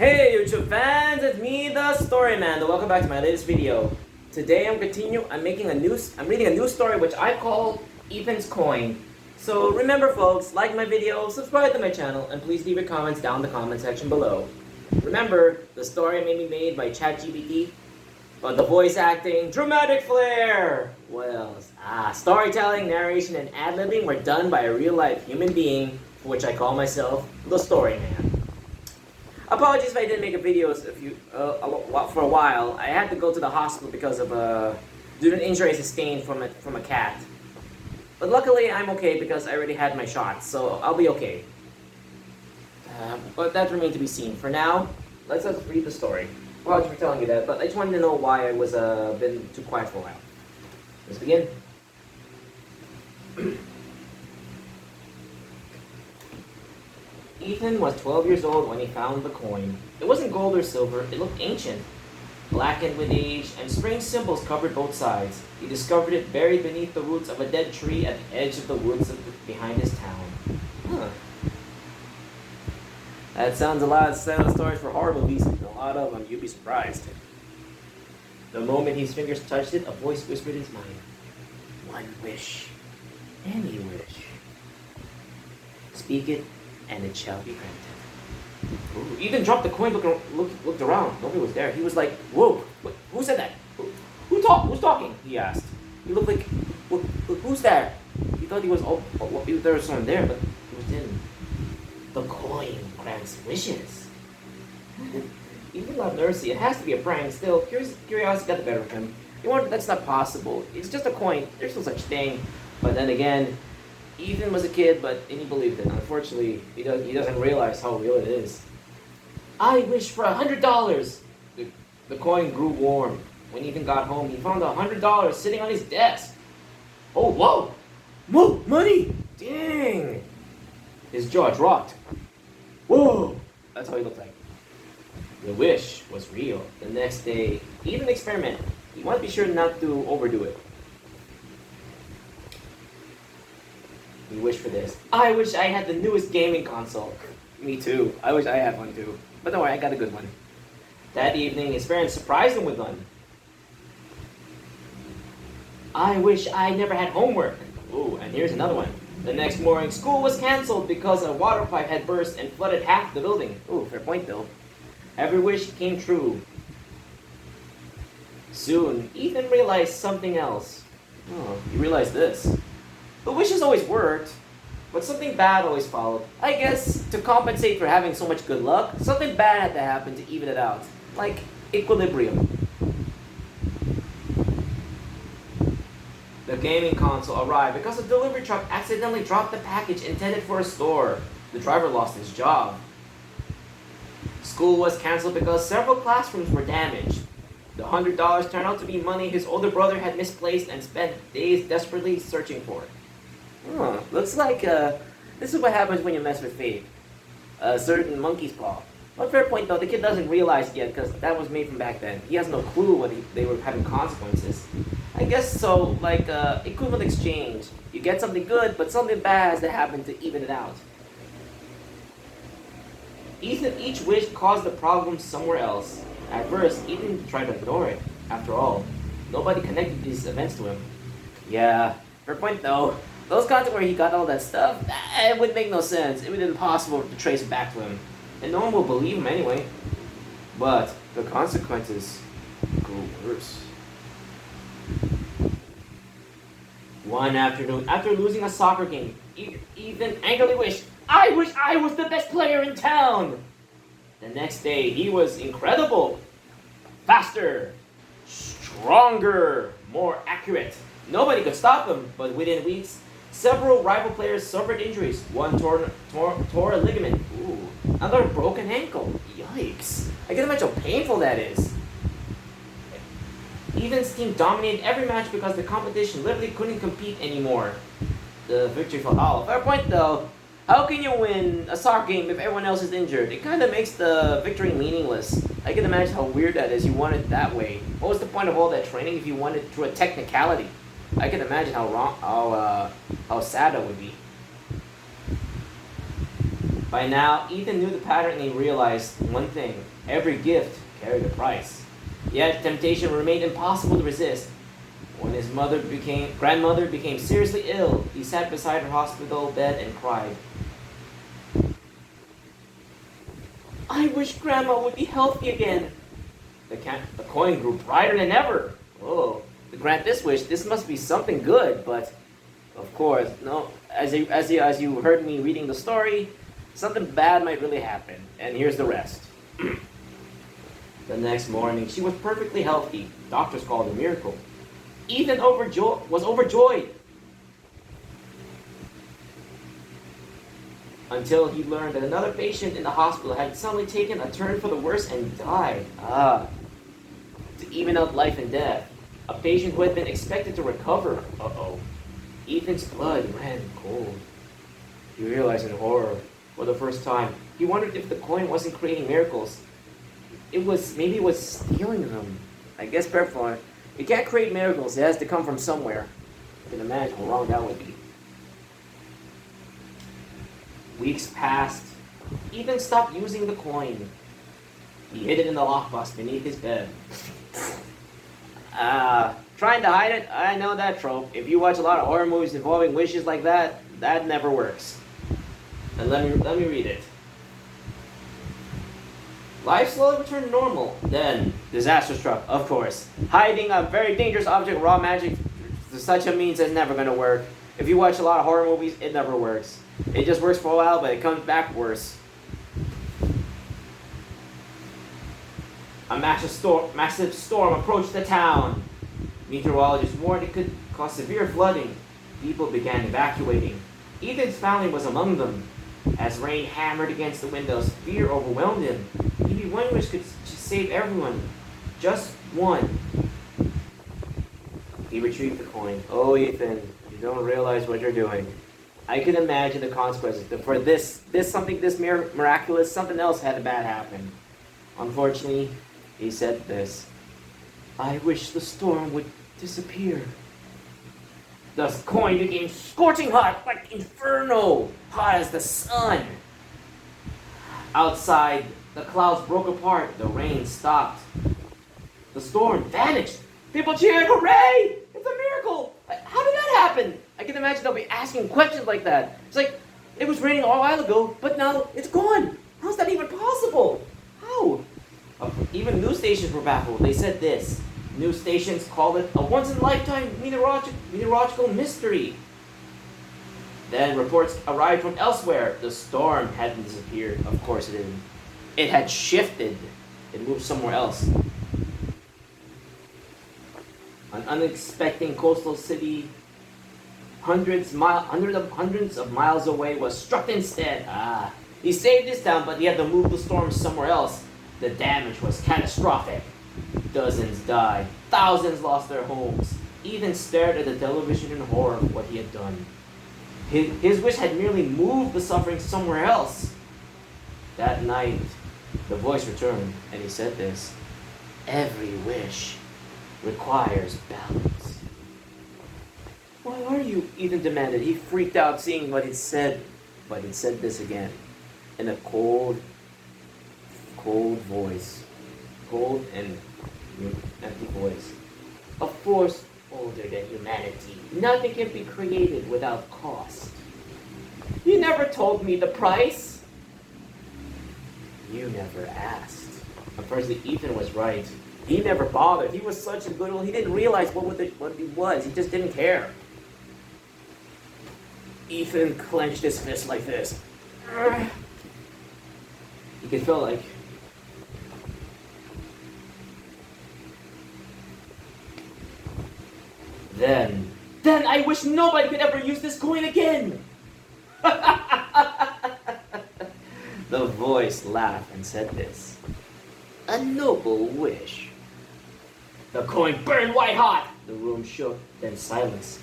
Hey YouTube fans, it's me, the Story Man. Welcome back to my latest video. Today I'm reading a new story which I call Ethan's Coin. So remember folks, like my video, subscribe to my channel, and please leave your comments down in the comment section below. Remember, the story may be made by Chat GPT, but the voice acting, dramatic flair, what else? Storytelling, narration, and ad-libbing were done by a real-life human being, for which I call myself the Story Man. Apologies if I didn't make a video for a while. I had to go to the hospital because of due to an injury sustained from a cat. But luckily I'm okay because I already had my shots, so I'll be okay. But that remains to be seen. For now, let's read the story. Apologies for telling you that, but I just wanted to know why I was been too quiet for a while. Let's begin. Ethan was 12 years old when he found the coin. It wasn't gold or silver, it looked ancient. Blackened with age, and strange symbols covered both sides. He discovered it buried beneath the roots of a dead tree at the edge of the woods behind his town. Huh. That sounds a lot of stories for horror movies. A lot of them, you'd be surprised. The moment his fingers touched it, a voice whispered in his mind. One wish. Any wish. Speak it, and it shall be granted. Ooh, Ethan dropped the coin, looked around. Nobody was there. He was like, whoa, who said that? Who's talking? He asked. He looked like, who's there? He thought there was someone there, but he was in. The coin grants wishes. Even without mercy, it has to be a prank. Still, curiosity got the better of him. That's not possible. It's just a coin. There's no such thing. But then again, Ethan was a kid, and he believed it. Unfortunately, he doesn't realize how real it is. I wish for $100. The coin grew warm. When Ethan got home, he found $100 sitting on his desk. Oh, whoa! Whoa, money! Dang! His jaw dropped. Whoa! That's how he looked like. The wish was real. The next day, Ethan experimented. He wanted to be sure not to overdo it. He wished for this. I wish I had the newest gaming console. Me too. I wish I had one too. But don't worry, I got a good one. That evening, his parents surprised him with one. I wish I never had homework. Ooh, and here's another one. The next morning, school was canceled because a water pipe had burst and flooded half the building. Ooh, fair point though. Every wish came true. Soon, Ethan realized something else. Oh, he realized this. The wishes always worked, but something bad always followed. I guess to compensate for having so much good luck, something bad had to happen to even it out. Like equilibrium. The gaming console arrived because a delivery truck accidentally dropped the package intended for a store. The driver lost his job. School was canceled because several classrooms were damaged. The $100 turned out to be money his older brother had misplaced and spent days desperately searching for. Looks like this is what happens when you mess with fate. A certain monkey's paw. But fair point though, the kid doesn't realize it yet because that was made from back then. He has no clue when they were having consequences. I guess so, like equivalent exchange. You get something good, but something bad has to happen to even it out. Each wish caused the problem somewhere else. At first, Ethan tried to ignore it. After all, nobody connected these events to him. Yeah, fair point though. Those content where he got all that stuff, it would make no sense. It would be impossible to trace it back to him. And no one will believe him anyway. But the consequences grew worse. One afternoon, after losing a soccer game, Ethan angrily wished, I wish I was the best player in town! The next day, he was incredible. Faster, stronger, more accurate. Nobody could stop him, but within weeks, several rival players suffered injuries. One tore a ligament. Ooh, another broken ankle. Yikes. I can imagine how painful that is. Ethan's team dominated every match because the competition literally couldn't compete anymore. The victory felt hollow. Fair point though. How can you win a soccer game if everyone else is injured? It kind of makes the victory meaningless. I can imagine how weird that is. You want it that way. What was the point of all that training if you wanted through a technicality? I can imagine how sad that would be. By now, Ethan knew the pattern and he realized one thing. Every gift carried a price. Yet, temptation remained impossible to resist. When his grandmother became seriously ill, he sat beside her hospital bed and cried. I wish Grandma would be healthy again. The coin grew brighter than ever. Oh, to grant this wish, this must be something good, but of course, no. As you heard me reading the story, something bad might really happen. And here's the rest. The next morning, she was perfectly healthy. Doctors called it a miracle. Ethan was overjoyed until he learned that another patient in the hospital had suddenly taken a turn for the worse and died. To even out life and death, a patient who had been expected to recover. Ethan's blood ran cold. He realized in horror for the first time. He wondered if the coin wasn't creating miracles. Maybe it was stealing them. I guess therefore, it can't create miracles. It has to come from somewhere. You can imagine how wrong that would be. Weeks passed. Ethan stopped using the coin. He hid it in the lockbox beneath his bed. Trying to hide it? I know that trope. If you watch a lot of horror movies involving wishes like that, that never works. And let me read it. Life slowly returned to normal. Then, disaster struck, of course. Hiding a very dangerous object, raw magic, to such a means is never going to work. If you watch a lot of horror movies, it never works. It just works for a while, but it comes back worse. A massive storm approached the town. Meteorologists warned it could cause severe flooding. People began evacuating. Ethan's family was among them. As rain hammered against the windows, fear overwhelmed him. Maybe one wish could save everyone. Just one. He retrieved the coin. Oh, Ethan, you don't realize what you're doing. I can imagine the consequences. For this miraculous, something else had bad happen. Unfortunately, he said this. I wish the storm would disappear. The coin became scorching hot, like inferno, hot as the sun. Outside, the clouds broke apart. The rain stopped. The storm vanished. People cheered, hooray! It's a miracle! How did that happen? I can imagine they'll be asking questions like that. It's like, it was raining a while ago, but now it's gone. How's that even possible? How? Even news stations were baffled. They said this. News stations called it a once-in-a-lifetime meteorological mystery. Then reports arrived from elsewhere. The storm hadn't disappeared. Of course it didn't. It had shifted. It moved somewhere else. An unexpected coastal city hundreds of miles away was struck instead. He saved his town, but he had to move the storm somewhere else. The damage was catastrophic. Dozens died. Thousands lost their homes. Ethan stared at the television in horror of what he had done. His wish had merely moved the suffering somewhere else. That night, the voice returned, and he said this. Every wish requires balance. Why are you? Ethan demanded. He freaked out seeing what it said, but it said this again in a cold voice. Cold and empty voice. A force older than humanity. Nothing can be created without cost. You never told me the price. You never asked. Unfortunately, Ethan was right. He never bothered. He was such a good one. He didn't realize what it was. He just didn't care. Ethan clenched his fist like this. You could feel like Then I wish nobody could ever use this coin again. The voice laughed and said this. A noble wish. The coin burned white hot. The room shook, then silence.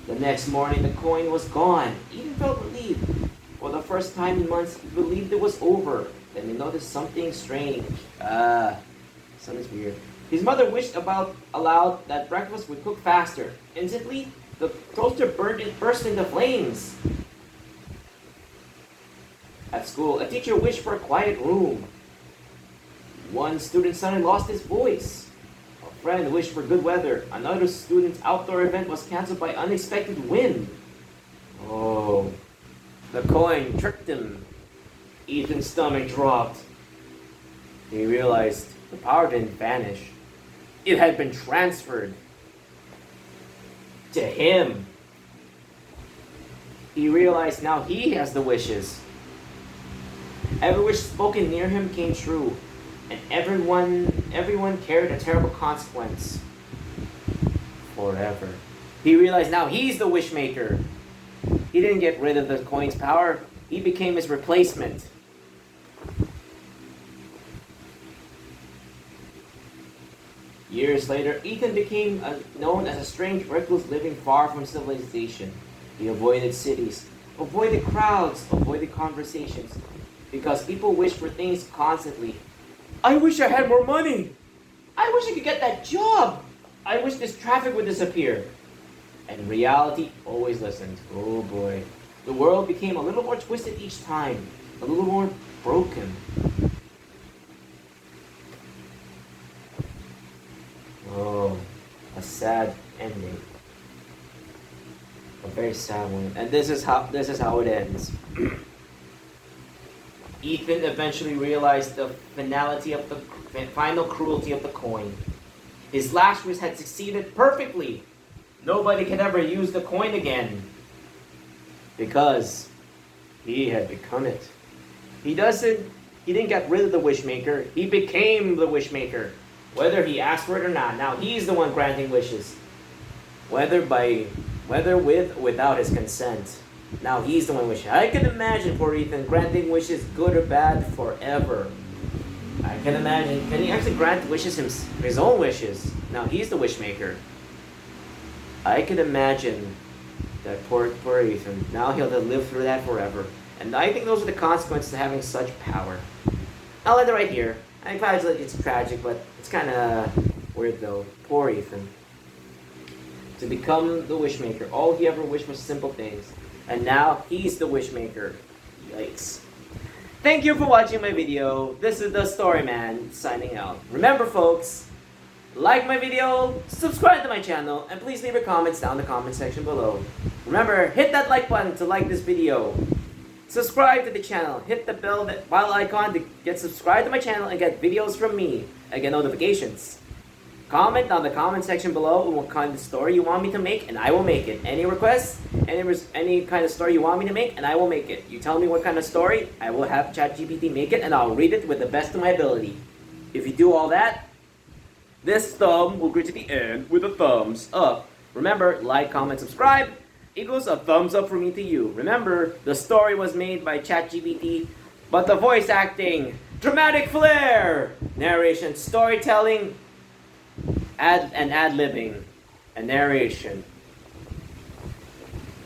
The next morning, the coin was gone. Ethan felt relieved. For the first time in months, he believed it was over. Then he noticed something strange. Something's weird. His mother wished aloud that breakfast would cook faster. Instantly, the toaster burst into flames. At school, a teacher wished for a quiet room. One student suddenly lost his voice. A friend wished for good weather. Another student's outdoor event was cancelled by unexpected wind. Oh, the coin tricked him. Ethan's stomach dropped. He realized the power didn't vanish. It had been transferred to him. He realized now he has the wishes. Every wish spoken near him came true, and everyone carried a terrible consequence. Forever. He realized now he's the wish maker. He didn't get rid of the coin's power. He became his replacement. Years later, Ethan became known as a strange recluse living far from civilization. He avoided cities, avoided crowds, avoided conversations, because people wish for things constantly. I wish I had more money. I wish I could get that job. I wish this traffic would disappear. And reality always listened. Oh boy. The world became a little more twisted each time, a little more broken. Oh, a sad ending. A very sad one. And this is how it ends. Ethan eventually realized the finality of the final cruelty of the coin. His last wish had succeeded perfectly. Nobody could ever use the coin again, because he had become it. He didn't get rid of the wishmaker. He became the wishmaker. Whether he asked for it or not, now he's the one granting wishes. Whether with or without his consent. Now he's the one wishing. I can imagine poor Ethan granting wishes, good or bad, forever. I can imagine. Can he actually grant wishes his own wishes? Now he's the wishmaker. I can imagine that poor Ethan. Now he'll have to live through that forever. And I think those are the consequences of having such power. I'll end it right here. I probably like it's tragic, but it's kind of weird though. Poor Ethan. To become the wishmaker. All he ever wished was simple things. And now he's the wishmaker. Yikes. Thank you for watching my video. This is the Story Man signing out. Remember folks, like my video, subscribe to my channel, and please leave your comments down in the comment section below. Remember, hit that like button to like this video. Subscribe to the channel. Hit the bell icon to get subscribed to my channel and get videos from me and get notifications. Comment down in the comment section below what kind of story you want me to make, and I will make it. Any requests, any kind of story you want me to make, and I will make it. You tell me what kind of story, I will have Chat GPT make it, and I'll read it with the best of my ability. If you do all that, this thumb will greet to the end with a thumbs up. Remember, like, comment, subscribe equals a thumbs up from me to you. Remember, the story was made by Chat GPT, but the voice acting, dramatic flair, narration, storytelling, ad-libbing, and narration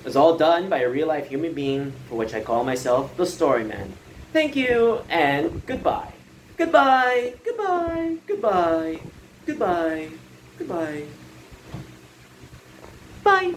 is all done by a real-life human being, for which I call myself the Story Man. Thank you, and goodbye. Goodbye, goodbye, goodbye, goodbye, goodbye. Bye.